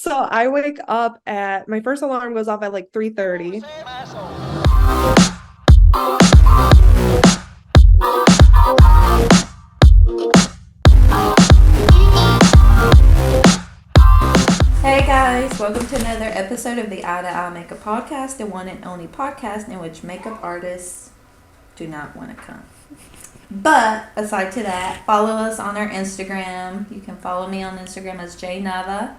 So I wake up at my first alarm goes off at like 3:30. Hey guys, welcome to another episode of the Eye to Eye Makeup Podcast, the one and only podcast in which makeup artists do not want to come. But aside to that, follow us on our Instagram. You can follow me on Instagram as jnava1029.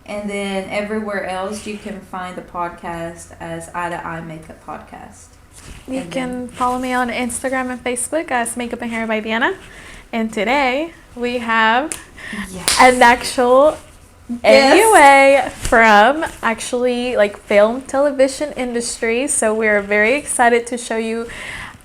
And then everywhere else, you can find the podcast as Eye to Eye Makeup Podcast. You can follow me on Instagram and Facebook as Makeup and Hair by Diana. And today we have an actual MUA from actually like film television industry. So we're very excited to show you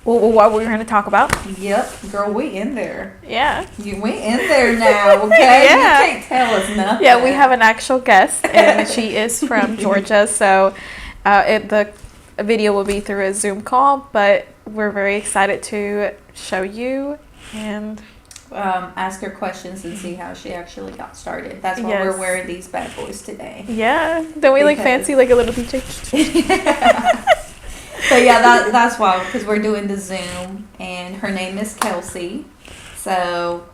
what we're going to talk about. Yep, girl, we in there. Yeah. We in there now, okay? Yeah. You can't tell us nothing. Yeah, we have an actual guest, and she is from Georgia. So the video will be through a Zoom call, but we're very excited to show you and ask her questions and see how she actually got started. That's why we're wearing these bad boys today. Yeah. Don't we look fancy like a little DJ? So yeah, that's why, because we're doing the Zoom, and her name is Kelsey. So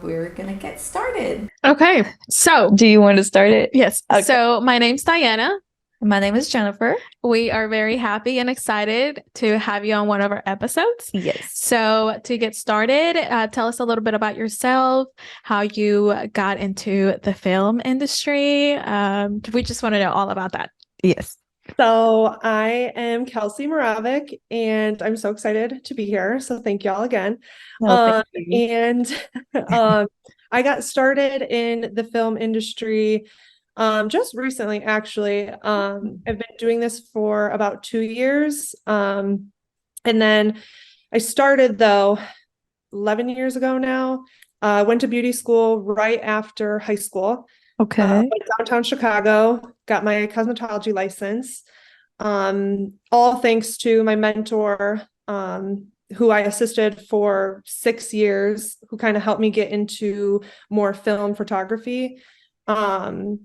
we're gonna get started. Okay. So do you want to start it? Yes. Okay. So my name's Diana. My name is Jennifer. We are very happy and excited to have you on one of our episodes. Yes. So to get started, tell us a little bit about yourself, how you got into the film industry. We just want to know all about that. Yes. So I am Kelsey Moravec, and I'm so excited to be here. So thank you all again. Thank you. And I got started in the film industry just recently, actually. I've been doing this for about 2 years. And then I started, though, 11 years ago now. I went to beauty school right after high school. Okay. Went downtown Chicago, got my cosmetology license. All thanks to my mentor, who I assisted for 6 years, who kind of helped me get into more film photography. And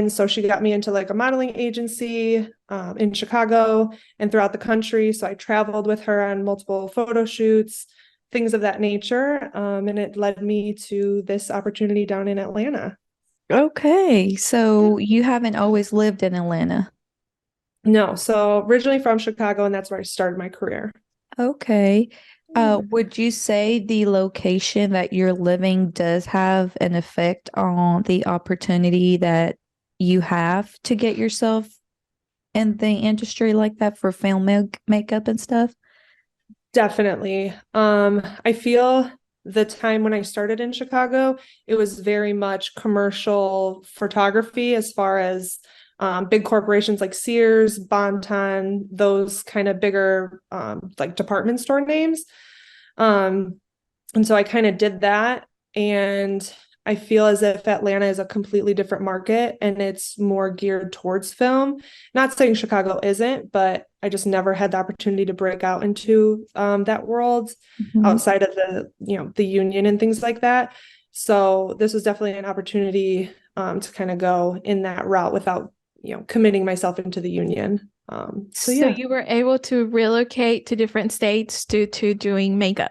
so she got me into like a modeling agency in Chicago and throughout the country. So I traveled with her on multiple photo shoots, things of that nature. And it led me to this opportunity down in Atlanta. Okay. So you haven't always lived in Atlanta? No. So originally from Chicago, and that's where I started my career. Okay. Would you say the location that you're living does have an effect on the opportunity that you have to get yourself in the industry like that for film makeup and stuff? Definitely. I feel the time when I started in Chicago, it was very much commercial photography as far as big corporations like Sears, Bon-Ton, those kind of bigger like department store names. And so I kind of did that, and I feel as if Atlanta is a completely different market and it's more geared towards film. Not saying Chicago isn't, but I just never had the opportunity to break out into that world outside of the union and things like that. So this was definitely an opportunity to kind of go in that route without, committing myself into the union. So you were able to relocate to different states due to doing makeup,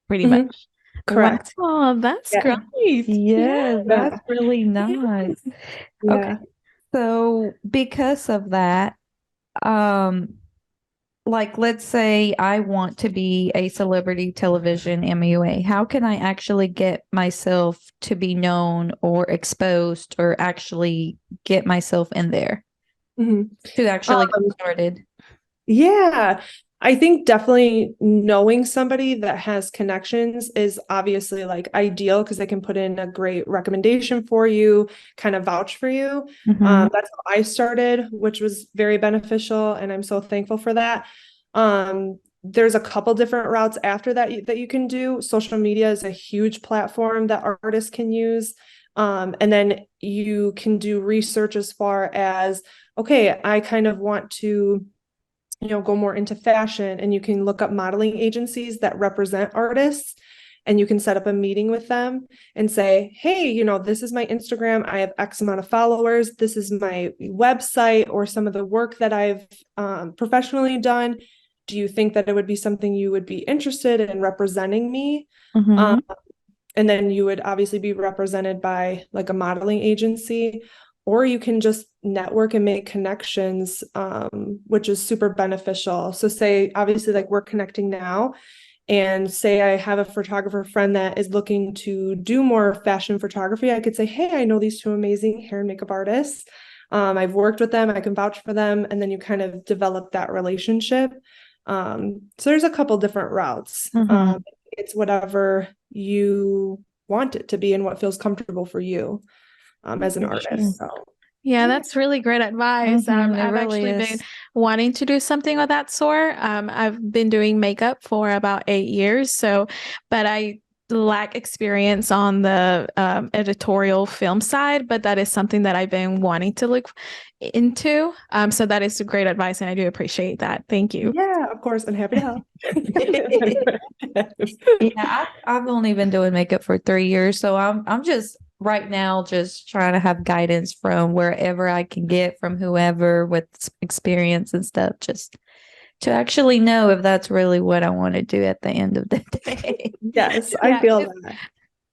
pretty much. Correct. Oh, that's great. Yeah, that's really nice. Yeah. Okay. So because of that, like let's say I want to be a celebrity television MUA, how can I actually get myself to be known or exposed or actually get myself in there to actually get started? Yeah, I think definitely knowing somebody that has connections is obviously like ideal, because they can put in a great recommendation for you, kind of vouch for you. That's how I started, which was very beneficial, and I'm so thankful for that. There's a couple different routes after that that you can do. Social media is a huge platform that artists can use. And then you can do research as far as, okay, I kind of want to go more into fashion, and you can look up modeling agencies that represent artists and you can set up a meeting with them and say, hey, you know, this is my Instagram. I have X amount of followers. This is my website or some of the work that I've professionally done. Do you think that it would be something you would be interested in representing me? Mm-hmm. And then you would obviously be represented by like a modeling agency, or you can just network and make connections, which is super beneficial. So say, obviously, like we're connecting now, and say I have a photographer friend that is looking to do more fashion photography. I could say, hey, I know these two amazing hair and makeup artists. I've worked with them. I can vouch for them. And then you kind of develop that relationship. So there's a couple different routes. Mm-hmm. It's whatever you want it to be and what feels comfortable for you as an artist. So Yeah, that's really great advice. Mhm, it I've really actually is. been wanting to do something of that sort. I've been doing makeup for about 8 years, but I lack experience on the editorial film side, but that is something that I've been wanting to look into. So that is great advice, and I do appreciate that. Thank you. yeah, of course, I'm happy to help. Yeah, I've only been doing makeup for 3 years, so I'm just right now just trying to have guidance from wherever I can get from whoever with experience and stuff, just to actually know if that's really what I want to do at the end of the day. Yes, Yeah, I feel that.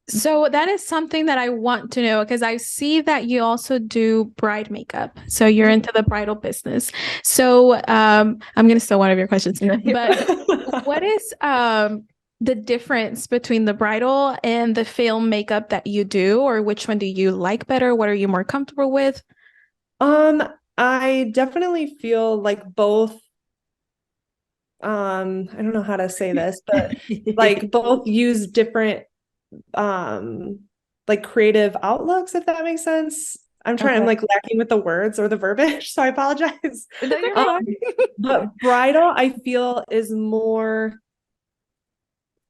so that is something that I want to know because I see that you also do bride makeup. So you're into the bridal business. So I'm going to steal one of your questions, but what is the difference between the bridal and the film makeup that you do, or which one do you like better? What are you more comfortable with? I definitely feel like both. I don't know how to say this, but like both use different like creative outlooks, if that makes sense. I'm like lacking with the words or the verbiage, so I apologize. No, you're fine. But bridal, I feel, is more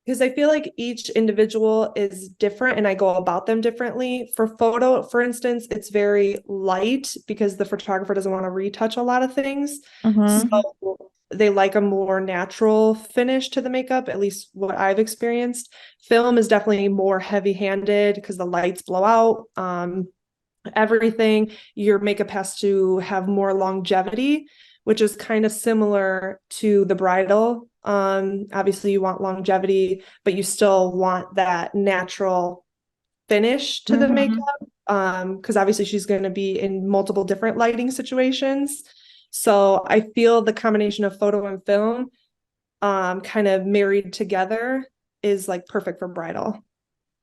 because I feel like each individual is different and I go about them differently. For photo, for instance, it's very light because the photographer doesn't want to retouch a lot of things. Mhm. So they like a more natural finish to the makeup, at least what I've experienced. Film is definitely more heavy-handed because the lights blow out. Everything, your makeup has to have more longevity, which is kind of similar to the bridal. Obviously you want longevity, but you still want that natural finish to the makeup. Because obviously she's going to be in multiple different lighting situations. So I feel the combination of photo and film, kind of married together is like perfect for bridal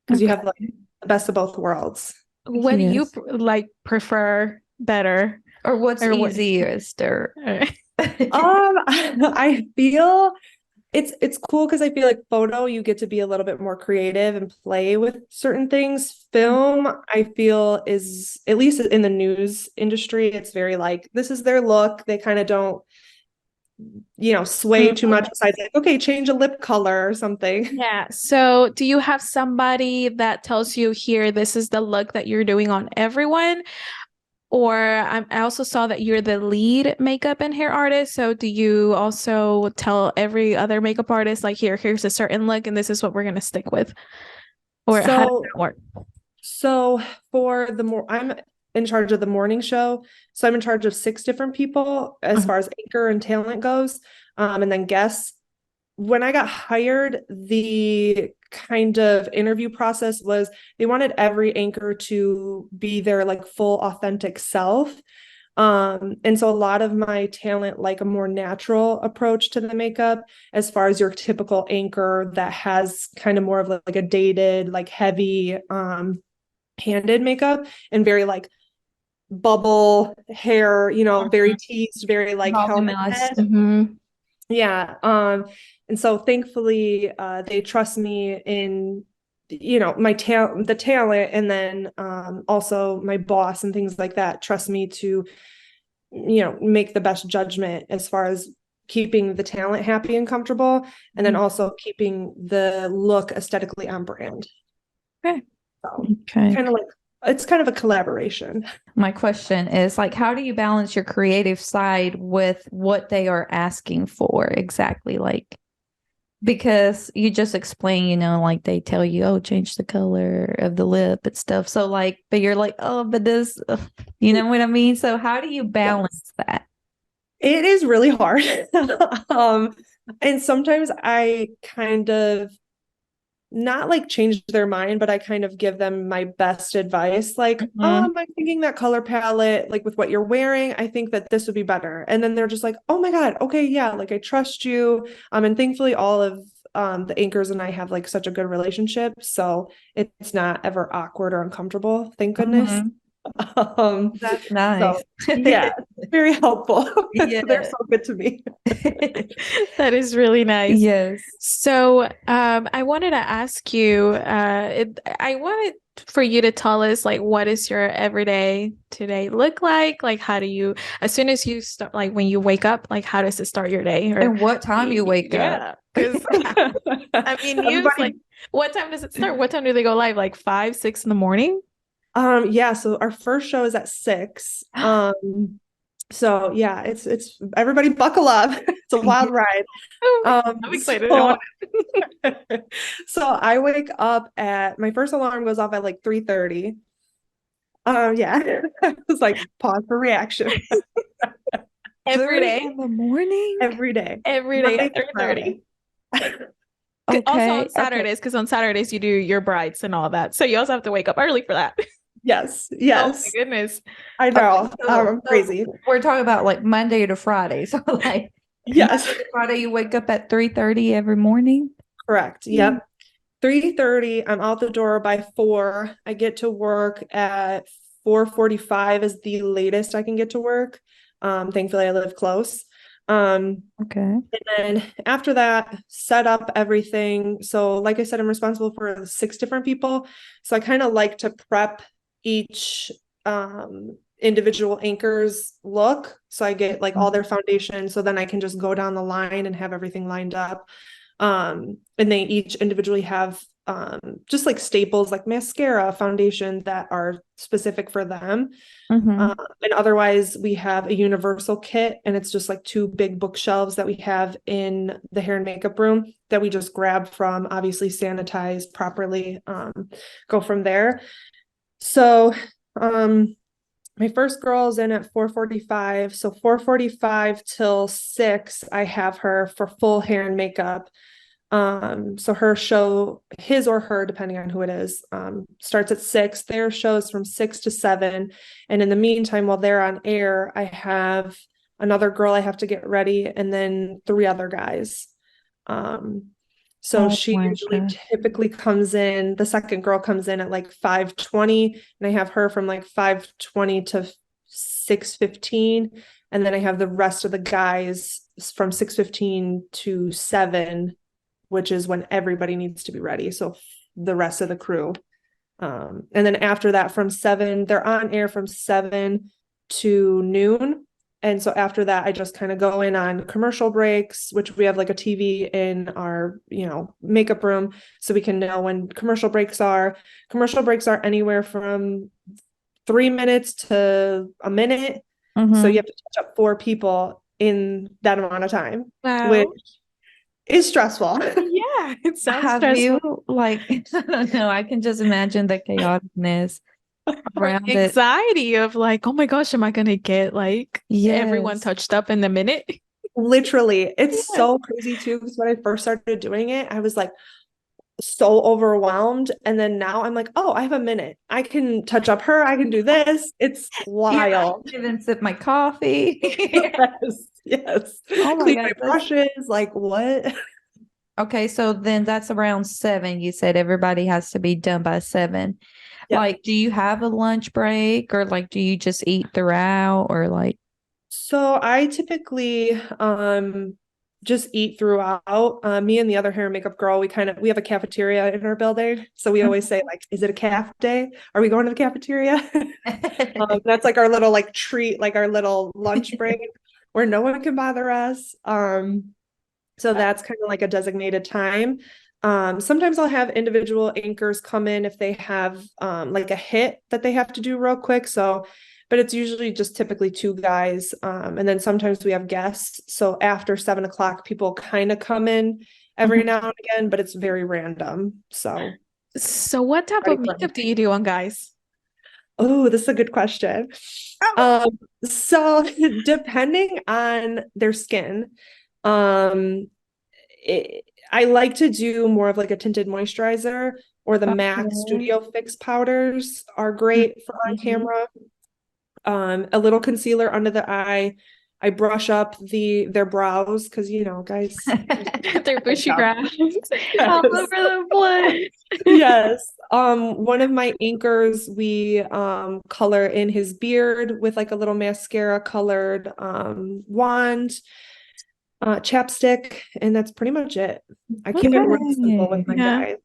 because you have like the best of both worlds. What do you Yes. like prefer better? Or what's Or what? easiest or I feel it's cool because I feel like photo, you get to be a little bit more creative and play with certain things. Film, I feel is, at least in the news industry, it's very like, this is their look. They kind of don't, sway too much besides like, okay, change a lip color or something. Yeah. So do you have somebody that tells you here, this is the look that you're doing on everyone? Or I also saw that you're the lead makeup and hair artist. So do you also tell every other makeup artist, like, here's a certain look and this is what we're going to stick with? Or how does that work? So for I'm in charge of the morning show. So I'm in charge of 6 different people as far as anchor and talent goes. And then guests. When I got hired, the kind of interview process was they wanted every anchor to be their like full authentic self. And so a lot of my talent like a more natural approach to the makeup as far as your typical anchor that has kind of more of like a dated, like heavy handed makeup and very like bubble hair, very teased, very like helmet head. Yeah. And so thankfully, they trust me in, my talent, the talent, and then also my boss and things like that trust me to, make the best judgment as far as keeping the talent happy and comfortable, and then also keeping the look aesthetically on brand. Okay. So kind of like, it's kind of a collaboration. My question is like, how do you balance your creative side with what they are asking for exactly? Like, because you just explain, like they tell you, oh, change the color of the lip and stuff. So like, but you're like, oh, but this, you know what I mean? So how do you balance that? It is really hard. um, and sometimes I kind of not like change their mind, but I kind of give them my best advice. Like, Mhm. I'm thinking that color palette, like with what you're wearing, I think that this would be better. And then they're just like, oh my God, okay, yeah, like I trust you. And thankfully all of the anchors and I have like such a good relationship. So it's not ever awkward or uncomfortable, thank goodness. Mhm. Um, That's so nice. yeah, very helpful. They're Yeah. so good to me. That is really nice. Yes. So, I wanted to ask you, I wanted for you to tell us, like, what is your everyday today look like? Like, how do you, as soon as you start, like, when you wake up, like, how does it start your day? Or, And what time you wake up? yeah, because I mean, news, like, Everybody, what time does it start? What time do they go live? Like 5, 6 in the morning? yeah, so our first show is at 6. So yeah, it's everybody buckle up. It's a wild ride. Oh, I'm excited. I So, want so I wake up at my first alarm goes off at like 3:30. Yeah. I was like, pause for reaction every 3 day, in the morning? every day. every day Monday at through 3:30. Friday. Also Okay. on Saturdays, because on Saturdays you do your brides and all that. So you also have to wake up early for that. Yes, Oh my yes. goodness. I Okay, know. so, I'm crazy. we're talking about like Monday to Friday. So like Yes, Monday to Friday, you wake up at 3:30 every morning. correct. Yep. 3:30, I'm out the door by 4. I get to work at 4:45 is the latest I can get to work. Thankfully I live close. Okay. And then after that, set up everything. So like I said, I'm responsible for 6 different people. So I kind of like to prep each individual anchor's look. So I get like all their foundation. So then I can just go down the line and have everything lined up. And they each individually have just like staples like mascara, foundation that are specific for them. Mm-hmm. And otherwise, we have a universal kit, and it's just like 2 big bookshelves that we have in the hair and makeup room that we just grab from, obviously sanitize properly, go from there. So, my first girl is in at 4:45. So 4:45 till 6, I have her for full hair and makeup. So her show, his or her, depending on who it is, starts at 6. Their shows from 6 to 7. And in the meantime, while they're on air, I have another girl I have to get ready, and then 3 other guys. Um, so Oh she my usually God. typically comes in, the second girl comes in at like 5:20, and I have her from like 5:20 to 6:15. And then I have the rest of the guys from 6:15 to 7, which is when everybody needs to be ready. So the rest of the crew. And then after that, from 7, they're on air from 7 to noon. And so after that, I just kind of go in on commercial breaks, which we have like a TV in our, makeup room. So we can know when commercial breaks are. Commercial breaks are anywhere from 3 minutes to a minute. So you Mm-hmm. have to touch up 4 people in that amount of time, which Wow. is stressful. Yeah, it sounds Have you stressful. like I don't know, I can just imagine the chaoticness Or the around it. anxiety of like, oh my gosh, am I gonna get like everyone Yes. touched up in a minute? Literally, it's Yeah. so crazy too. Because when I first started doing it, I was like so overwhelmed. And then now I'm like, oh, I have a minute. I can touch up her. I can do this. It's Yeah, I wild. can even sip my coffee. Yes, yes. Oh my Clean my God. brushes. Like what? Okay, so then that's around 7. You said everybody has to be done by 7. Yeah. Like, do you have a lunch break or like do you just eat throughout or like So I typically just eat throughout. Me and the other hair and makeup girl, we have a cafeteria in our building. So we always say like, is it a calf day? Are we going to the cafeteria? That's like our little like treat, like our little lunch break where no one can bother us. So that's kind of like a designated time. Sometimes I'll have individual anchors come in if they have like a hit that they have to do real quick. So, but it's usually just typically 2 guys. And then sometimes we have guests. So after 7 o'clock, people kind of come in every now and again, but it's very random. So what type ready of for makeup do anything. you do on guys? Oh, this is a good question. So depending on their skin, um, I like to do more of like a tinted moisturizer, or the MAC Okay. Studio Fix powders are great for on Mhm. camera. A little concealer under the eye. I brush up their brows because guys. Their bushy brows all over Yes. the place. Yes. One of my anchors, we color in his beard with like a little mascara colored wand, chapstick, and that's pretty much it. I keep it real simple with Okay. my Yeah. guys.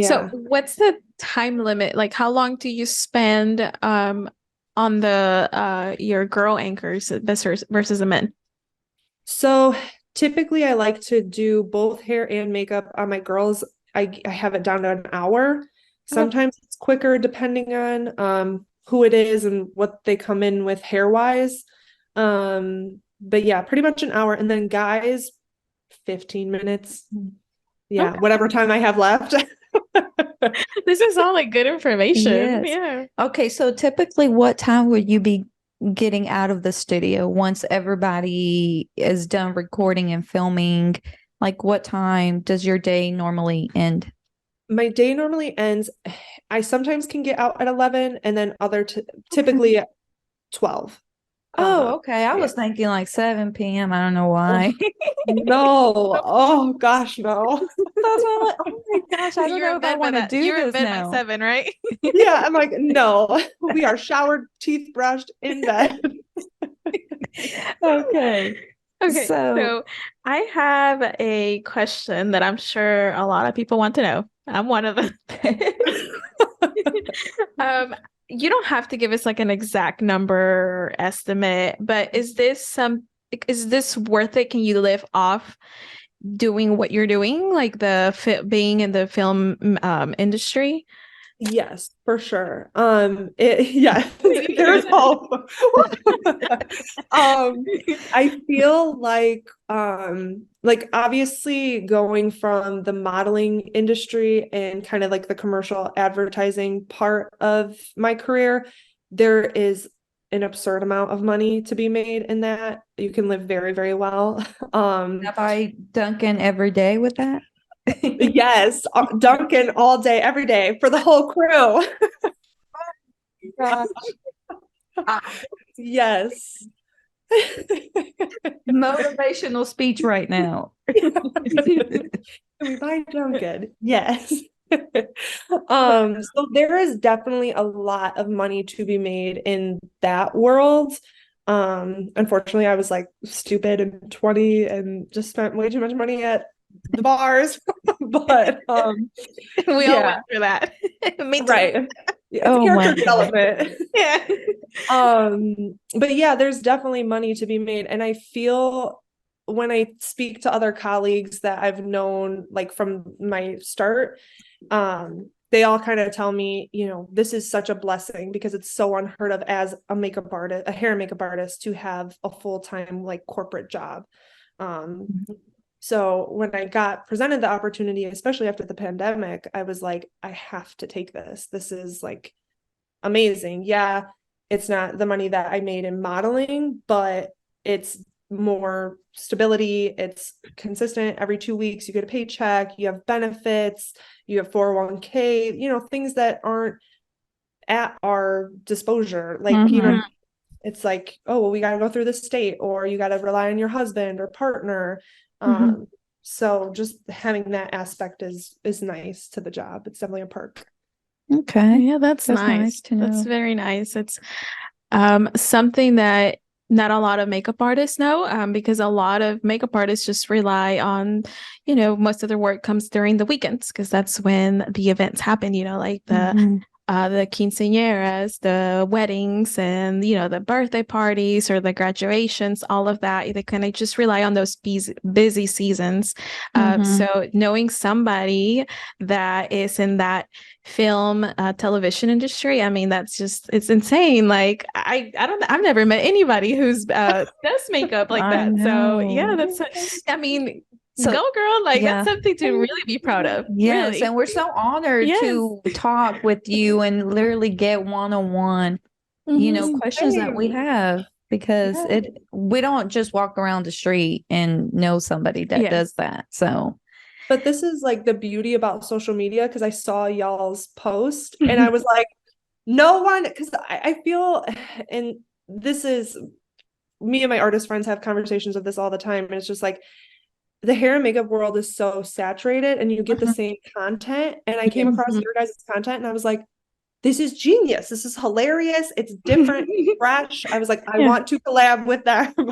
So Yeah. what's the time limit? Like how long do you spend on the your girl anchors versus the men? So typically I like to do both hair and makeup on my girls. I have it down to an hour. Oh, Sometimes it's quicker depending on who it is and what they come in with hair wise. But yeah, pretty much an hour. And then guys, 15 minutes. Yeah, okay. whatever time I have left. This is all like good information. Yes. Yeah. Okay, so typically what time would you be getting out of the studio once everybody is done recording and filming? Like what time does your day normally end? My day normally ends. I sometimes can get out at 11 and then Okay. typically at 12. Oh, okay. I Yeah. was thinking like 7 p.m. I don't know why. No. Oh gosh, no. That's why I'm like, oh my gosh, I don't You're know in if I bed by want to that. do You're in this bed by now. 7, right? Yeah, I'm like, no. We are showered, teeth brushed, in bed. Okay. Okay, So, so I have a question that I'm sure a lot of people want to know. I'm one of them. Um, you don't have to give us like an exact number or estimate, but is this worth it? Can you live off doing what you're doing, like being in the film industry? Yes, for sure. Yeah, there's hope. I feel like obviously going from the modeling industry and kind of like the commercial advertising part of my career, there is an absurd amount of money to be made in that. You can live very, very well. I buy Dunkin' every day with that. Yes, Dunkin' all day, every day for the whole crew. Gosh. Yes. Motivational speech right now. Can we buy Dunkin'? Yes. So there is definitely a lot of money to be made in that world. Unfortunately, I was like stupid and 20 and just spent way too much money at the bars. But We all yeah, went through that. Me too. right. Yeah, it's Oh my character God. development. Yeah. But yeah, there's definitely money to be made. And I feel when I speak to other colleagues that I've known like from my start, they all kind of tell me, this is such a blessing because it's so unheard of as a makeup artist, a hair and makeup artist, to have a full-time like corporate job. So when I got presented the opportunity, especially after the pandemic, I was like, I have to take this. This is like amazing. Yeah, it's not the money that I made in modeling, but it's more stability. It's consistent. Every 2 weeks, you get a paycheck, you have benefits, you have 401k, things that aren't at our disposal. Like, Mhm. it's like, oh, well, we got to go through the state, or you got to rely on your husband or partner. Mhm. So just having that aspect is nice to the job. It's definitely a perk. Okay. Yeah, that's That's nice. nice to That's know. very nice. It's something that not a lot of makeup artists know, because a lot of makeup artists just rely on, most of their work comes during the weekends because that's when the events happen, like Mhm. the quinceañeras, the weddings, and the birthday parties or the graduations, all of that. They kind of just rely on those busy seasons. Mhm. So knowing somebody that is in that film television industry, I mean, it's insane. Like I've never met anybody who's does makeup like I that. So yeah, know. I mean, So, go girl, like yeah. that's something to really be proud of. Yes, Really. and we're so honored Yes. to talk with you and literally get one-on-one, questions that we have, because Yeah. we don't just walk around the street and know somebody that Yes. does that. So, But this is like the beauty about social media, because I saw y'all's post and I was like, no one, because I feel, and this is me and my artist friends have conversations of this all the time. And it's just like the hair and makeup world is so saturated and you get the same content. And I came across Mhm. your guys' content and I was like, this is genius. This is hilarious. It's different, fresh. I was like, I Yeah. want to collab with them. oh,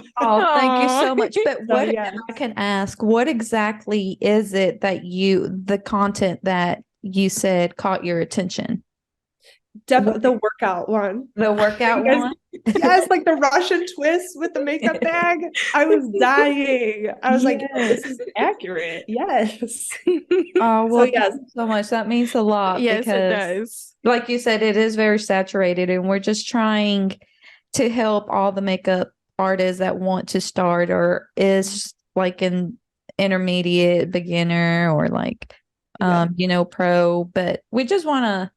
thank you Aw. so much. But So, what, yes. if I can ask, what exactly is it that the content that you said caught your attention? The workout one. The workout You guys- one? Yes, like the Russian twist with the makeup bag. I was dying. I was like, this is accurate. Yes. Oh, well, So thank yes, you so much. That means a lot Yes, it because, does. like you said, it is very saturated, and we're just trying to help all the makeup artists that want to start or is like an intermediate beginner or like, pro. But we just want to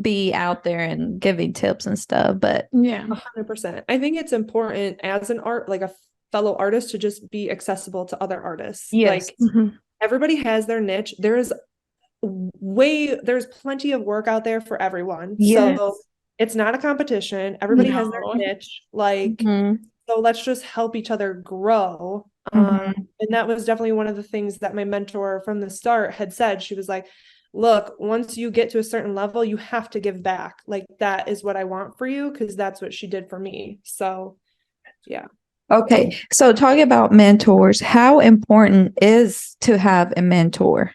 be out there and giving tips and stuff. But Yeah. 100%. I think it's important as an like a fellow artist, to just be accessible to other artists. yes, Like Mhm. everybody has their niche. There's plenty of work out there for everyone. yes, So it's not a competition. Everybody has their No. niche. Like, Mhm. so let's just help each other grow. Mhm. And that was definitely one of the things that my mentor from the start had said. She was like, look, once you get to a certain level, you have to give back. Like, that is what I want for you, because that's what she did for me. So, yeah. Okay. So talking about mentors, how important is to have a mentor?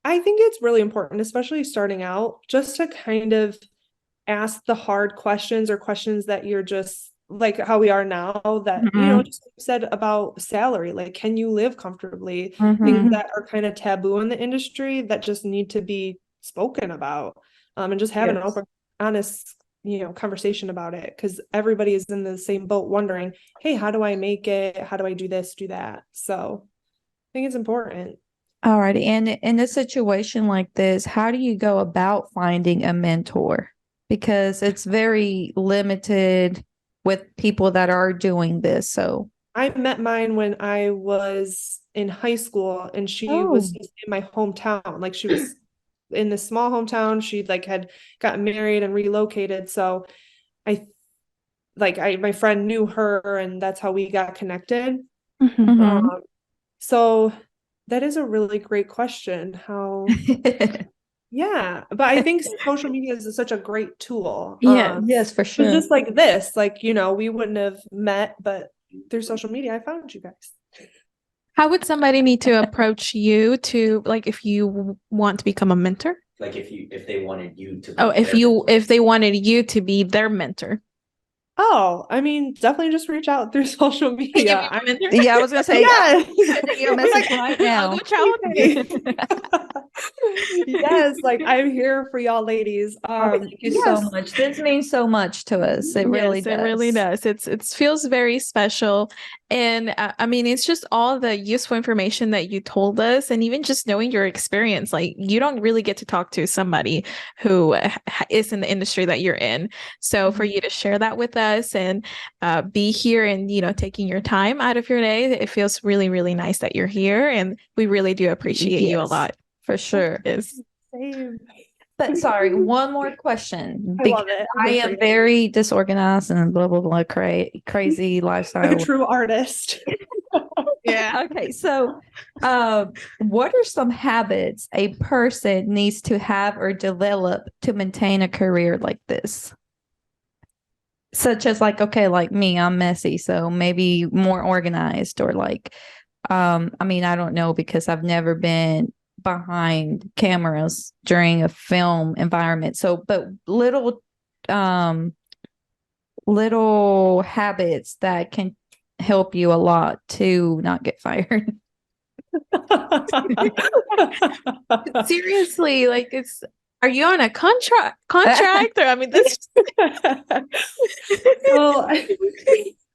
I think it's really important, especially starting out, just to kind of ask the hard questions, or questions that you're just like how we are now, that, Mhm. just like you said about salary, like, can you live comfortably? Mhm. Things that are kind of taboo in the industry that just need to be spoken about, and just have an Yes. open, honest, conversation about it, because everybody is in the same boat wondering, hey, how do I make it? How do I do this, do that? So I think it's important. All righty. And in a situation like this, how do you go about finding a mentor? Because it's very limited with people that are doing this. So, I met mine when I was in high school, and she was oh, just in my hometown. Like, she was in this small hometown. She like had gotten married and relocated. So I my friend knew her, and that's how we got connected. Mhm. Mhm. So that is a really great question. Yeah, but I think social media is such a great tool. Yes. Yes, for It's sure. just like this, like, we wouldn't have met, but through social media, I found you guys. How would somebody need to approach you to, like, if you want to become a mentor? Like if they wanted you to Oh, be their mentor. if they wanted you to be their mentor. Oh, I mean, definitely just reach out through social Can you media. be my mentor? Yeah, I was gonna say, Yes. sending you a I'm message like, right I'll now. go challenge. yes, like, I'm here for y'all ladies. Oh, thank you so Yes. much. This means so much to us. It really Yes, it really does. does. It feels very special, and I mean, it's just all the useful information that you told us, and even just knowing your experience. Like, you don't really get to talk to somebody who is in the industry that you're in. So for you to share that with us and be here, and taking your time out of your day, it feels really, really nice that you're here, and we really do appreciate you a Yes, lot. for sure. Yes. Same. But sorry, one more question. I love it. I'm I here for am you. very disorganized and blah blah blah, crazy Like a lifestyle. true artist. Yeah. Okay, so what are some habits a person needs to have or develop to maintain a career like this? Such as, like, okay, like me, I'm messy, so maybe more organized, or like, I mean, I don't know, because I've never been behind cameras during a film environment. So, but little habits that can help you a lot to not get fired. Seriously, like, are you on a contract or I mean this Well,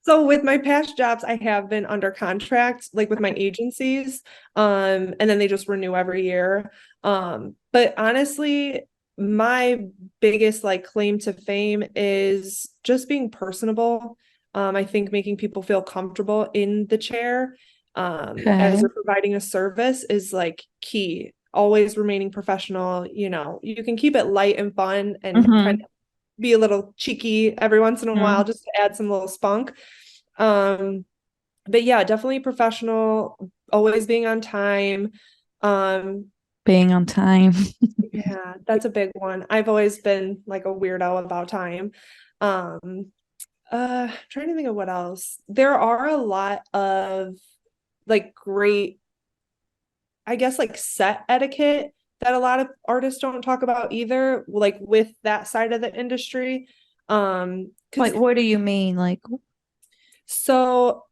So with my past jobs, I have been under contract, like with my agencies, and then they just renew every year. But honestly, my biggest like claim to fame is just being personable. I think making people feel comfortable in the chair, Okay. as you're providing a service is like key. Always remaining professional, you can keep it light and fun and kind Mhm. of be a little cheeky every once in a Mhm. while just to add some little spunk. Um, but yeah, definitely professional, always being on time. Um, Being on time. yeah, that's a big one. I've always been like a weirdo about time. Um, trying to think of what else. There are a lot of like great, I guess, like set etiquette that a lot of artists don't talk about either, like with that side of the industry. Like, Because what do you mean? Like, So,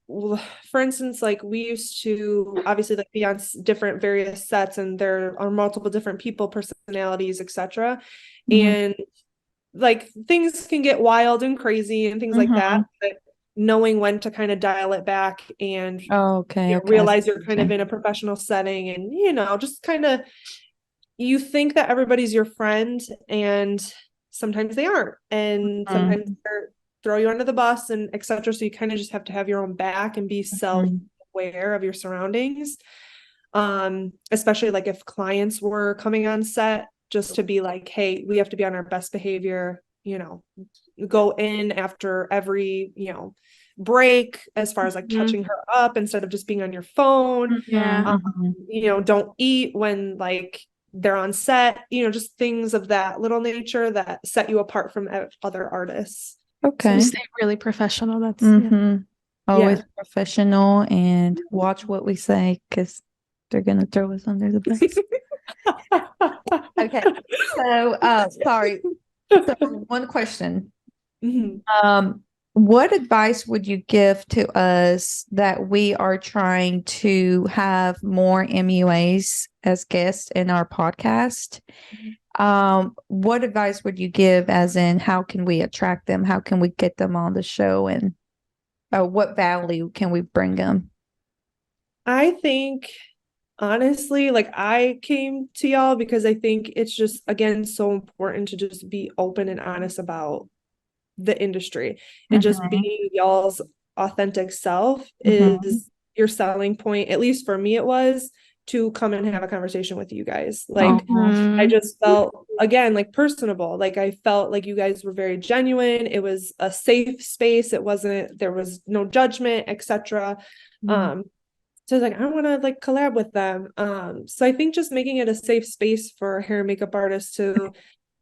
for instance, like we used to obviously like be on different various sets, and there are multiple different people, personalities, etc. mhm. And like things can get wild and crazy and things like that. Mhm. But knowing when to kind of dial it back and Oh, okay, okay. I see realize you're what kind you're of saying. in a professional setting, and just kind of you think that everybody's your friend, and sometimes they aren't, and Mhm. sometimes they're throw you under the bus and etc. So you kind of just have to have your own back and be Mhm. self-aware of your surroundings. Especially like if clients were coming on set, just to be like, hey, we have to be on our best behavior, go in after every, break, as far as like Mhm. touching her up instead of just being on your phone. Yeah. um, Mhm. don't eat when like they're on set, just things of that little nature that set you apart from other artists. So Okay. stay really professional. That's yeah. Mhm. Always Yeah. professional and watch what we say because they're gonna throw us under the bus. Okay. So, sorry. So, one question. Mhm. What advice would you give to us that we are trying to have more MUAs as guests in our podcast? What advice would you give, as in, how can we attract them? How can we get them on the show? And what value can we bring them? I think honestly, like I came to y'all because I think it's just again so important to just be open and honest about the industry, and just Mhm. being y'all's authentic self Mhm. is your selling point. At least for me, it was to come and have a conversation with you guys. Like Oh, I Mhm. just felt again like personable. Like I felt like you guys were very genuine. It was a safe space. There was no judgment, etc. mhm. Um, so I was like, I want to like collab with them. So I think just making it a safe space for hair and makeup artists to,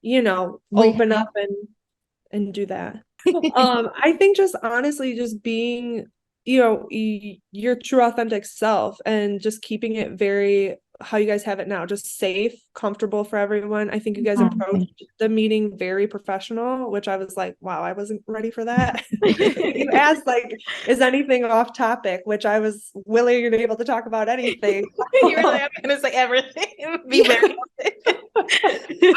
We open have. up and do that. I think just honestly just being, your true authentic self, and just keeping it very how you guys have it now, just safe, comfortable for everyone. I think you guys Mhm. approached the meeting very professional, which I was like, wow, I wasn't ready for that. You asked like, is anything off topic, which I was willing and able to talk about anything. You were like, I'm gonna say everything. Be very we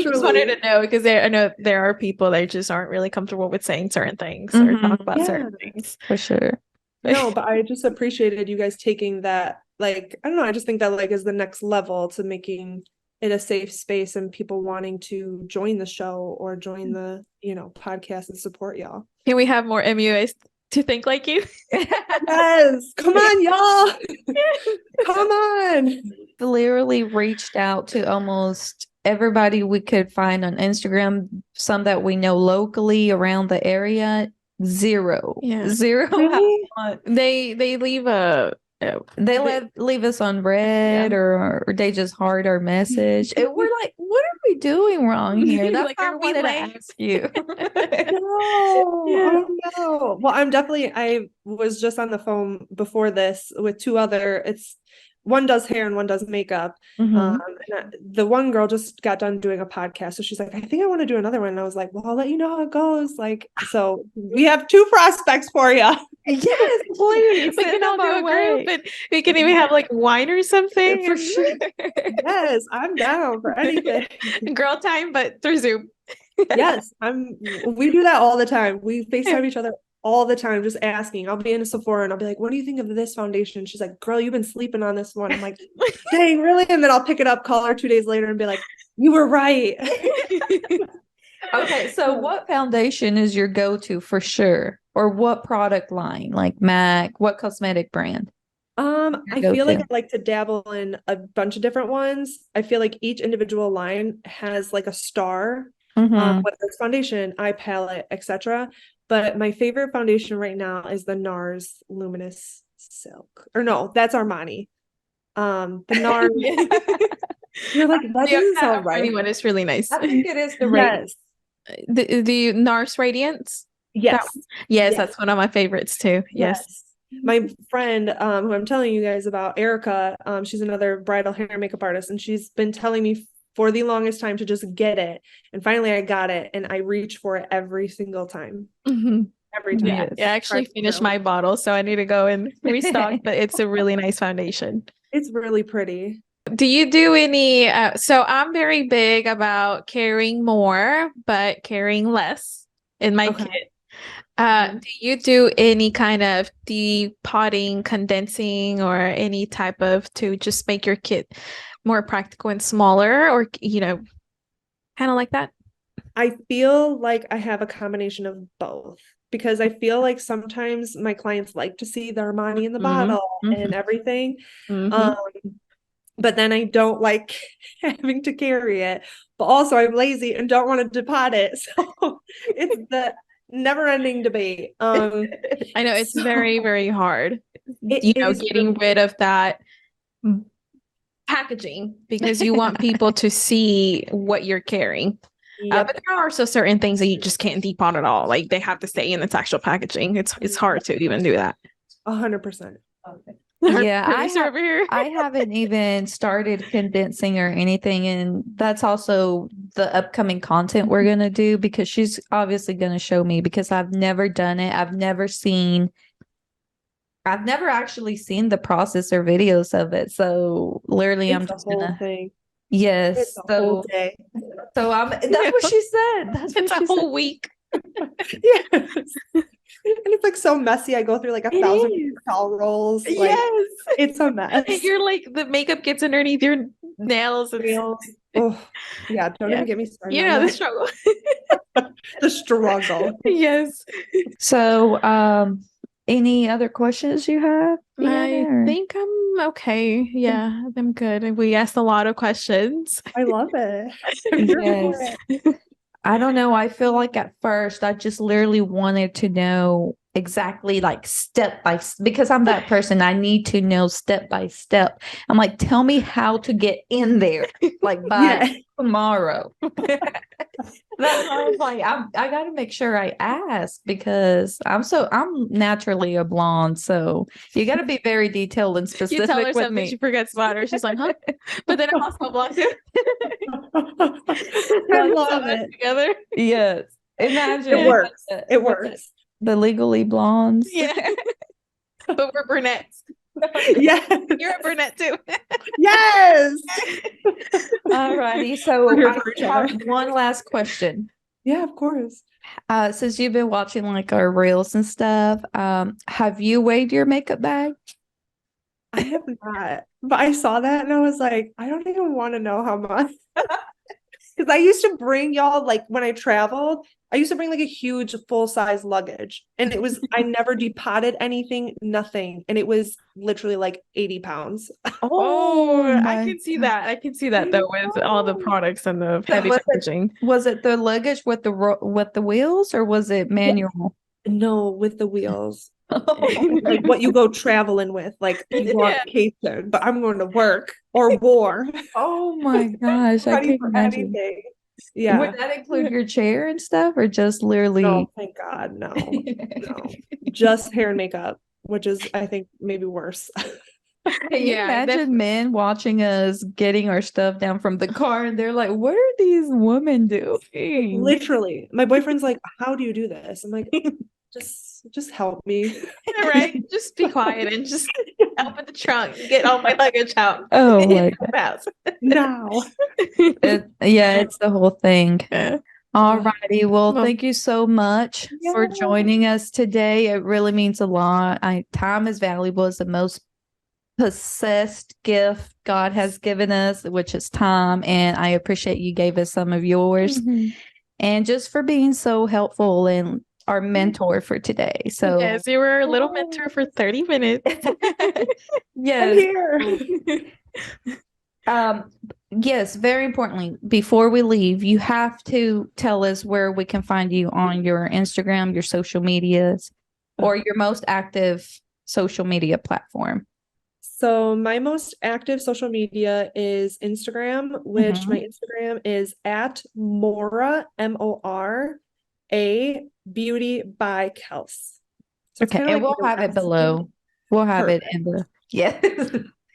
just wanted Literally. to know because I know there are people that just aren't really comfortable with saying certain things or talk Mhm. about Yeah. certain things. For sure. No, but I just appreciated you guys taking that, like, I don't know, I just think that like is the next level to making it a safe space and people wanting to join the show or join the, podcast and support y'all. Can we have more MUAs to think like you? Yes, come on, y'all. Come on. Literally reached out to almost everybody we could find on Instagram, some that we know locally around the area. Zero. Yeah. Zero. Really? They leave a They leave us on red, Yeah. or they just heart our message. And we're like, what are we doing wrong here? That's Like, why I are we wanted to late? ask you. No, Yeah. oh no. Well, I was just on the phone before this with two other, one does hair and one does makeup. Mhm. The one girl just got done doing a podcast. So she's like, I think I want to do another one. And I was like, well, I'll let you know how it goes. Like, so we have two prospects for you. Yes, please. We send can all them do our a way. group and we can even have like wine or something. For sure. Yes, I'm down for anything. Girl time, but through Zoom. Yes, we do that all the time. We FaceTime each other all the time, just asking. I'll be in a Sephora and I'll be like, what do you think of this foundation? She's like, girl, you've been sleeping on this one. I'm like, dang, really? And then I'll pick it up, call her 2 days later and be like, you were right. Okay, so what foundation is your go-to for sure? Or what product line? Like MAC, what cosmetic brand? I feel like I like to dabble in a bunch of different ones. I feel like each individual line has like a star, Mhm. whether it's foundation, eye palette, etc. But my favorite foundation right now is the NARS Luminous Silk. Or no, that's Armani. The NARS. You're like, that doesn't sound right. Anyone is really nice. I think it is the Yes. The NARS Radiance. Yes. Yes, Yes. that's one of my favorites too. Yes. My friend, who I'm telling you guys about, Erica, she's another bridal hair and makeup artist, and she's been telling me for the longest time to just get it. And finally I got it, and I reach for it every single time. Every time. Yeah, I actually finished my bottle, so I need to go and restock, but it's a really nice foundation. It's really pretty. Do you do any, so I'm very big about caring more, but caring less in my kit. Do you do any kind of depotting, condensing, or any type of to just make your kit more practical and smaller, or, kind of like that? I feel like I have a combination of both, because I feel like sometimes my clients like to see the Armani in the bottle and everything. But then I don't like having to carry it, but also I'm lazy and don't want to depot it. So it's the never-ending debate. I know it's very, very hard, getting rid of that packaging, because you want people to see what you're carrying. But there are also certain things that you just can't depot at all. Like, they have to stay in its actual packaging. It's hard to even do that. 100%. Yeah, I haven't even started condensing or anything, and that's also the upcoming content we're gonna do, because she's obviously gonna show me, because I've never done it. I've never actually seen the process or videos of it. So literally, I'm just gonna. Thing. Yes, it's a whole day. So that's what she said. It's a whole week. Yes. And it's like so messy. I go through like 1,000 towel rolls. Like, yes, it's a mess. You're like, the makeup gets underneath your nails. Oh, yeah. Don't even get me started. The struggle. The struggle. Yes. So, any other questions you have? I think I'm okay. Yeah, I'm good. We asked a lot of questions. I love it. Yes. I don't know. I feel like at first I just literally wanted to know exactly, like, step by step, because I'm that person. I need to know step by step. I'm like, tell me how to get in there, like, by tomorrow. That's why I was like, I got to make sure I ask, because I'm naturally a blonde, so you got to be very detailed and specific. You tell her with something, me. she forgets about her. She's like, huh? But then I'm also blonde too. I love it. Together. Yes. Imagine. It works. It works. The Legally Blondes. Yeah. But we're brunettes. Yes. You're a brunette too. Yes. Alrighty. So I have one last question. Yeah, of course. Since you've been watching like our reels and stuff, have you weighed your makeup bag? I have not, but I saw that and I was like, I don't even want to know how much. Because I used to bring y'all, like, when I traveled, I used to bring like a huge full-size luggage, and I never depotted anything, nothing. And it was literally like 80 pounds. I can see that. I can see that though, with all the products and the heavy packaging. Was it the luggage with the wheels, or was it manual? No, with the wheels. Like what you go traveling with, like you go on vacation, but I'm going to work or war. Oh my gosh, I can't imagine. Anything. Yeah. Would that include your chair and stuff, or just literally? No, thank God, no. Just hair and makeup, which is, I think, maybe worse. Can you imagine men watching us getting our stuff down from the car, and they're like, what are these women doing? Literally, my boyfriend's like, how do you do this? I'm like, just help me. Right? Just be quiet and just help with the trunk, get all my luggage out. Oh my God. Now. It's the whole thing. All righty. Well, Well, thank you so much for Yeah. joining us today. It really means a lot. Time is valuable. It's the most possessed gift God has given us, which is time. And I appreciate you gave us some of yours and just for being so helpful and our mentor for today. So, yes, you were a little mentor for 30 minutes. I'm yes. here. Yes, very importantly, before we leave, you have to tell us where we can find you on your Instagram, your social medias, or your most active social media platform. So my most active social media is Instagram, which my Instagram is at Mora, MORA Beauty by Kels. So it's Okay, kind of and like we'll have it below. We'll have it in the yes.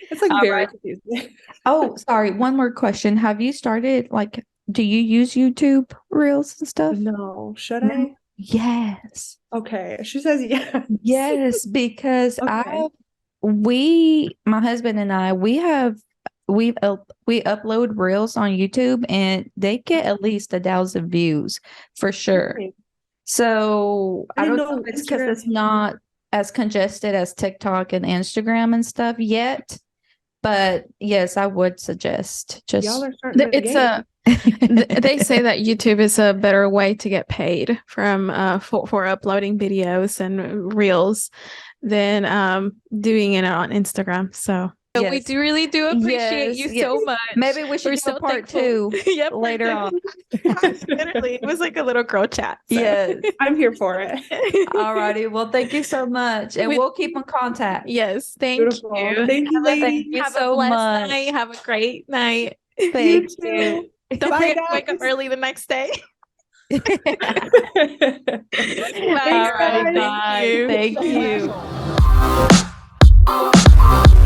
It's like All very right. confusing. Oh, sorry. One more question. Have you started do you use YouTube Reels and stuff? No, should No. I? Yes. Okay, she says yes. Yes, because Okay. my husband and I, we upload reels on YouTube and they get at least 1,000 views for sure. Okay. So I I didn't don't know know if it's because Instagram. it's not as congested as TikTok and Instagram and stuff yet. But yes, I would suggest Y'all just are starting in the It's game. they say that YouTube is a better way to get paid from for uploading videos and reels than doing it on Instagram. So we yes. really do appreciate you Yes, so yes. much. Maybe we should We're do so a part thankful. 2 Yep, later on. Literally, it was like a little girl chat. So. Yes. I'm here for it. All righty. Well, thank you so much. And we'll keep in contact. Yes, thank Beautiful. you. Thank you, Have a- ladies. Thank you Have so a blessed much. night. Have a great night. Thank You you. too. Don't Bye, forget to wake up guys. early the next day. Thanks, Bye, All righty. guys. Bye. Thank you. Thank you.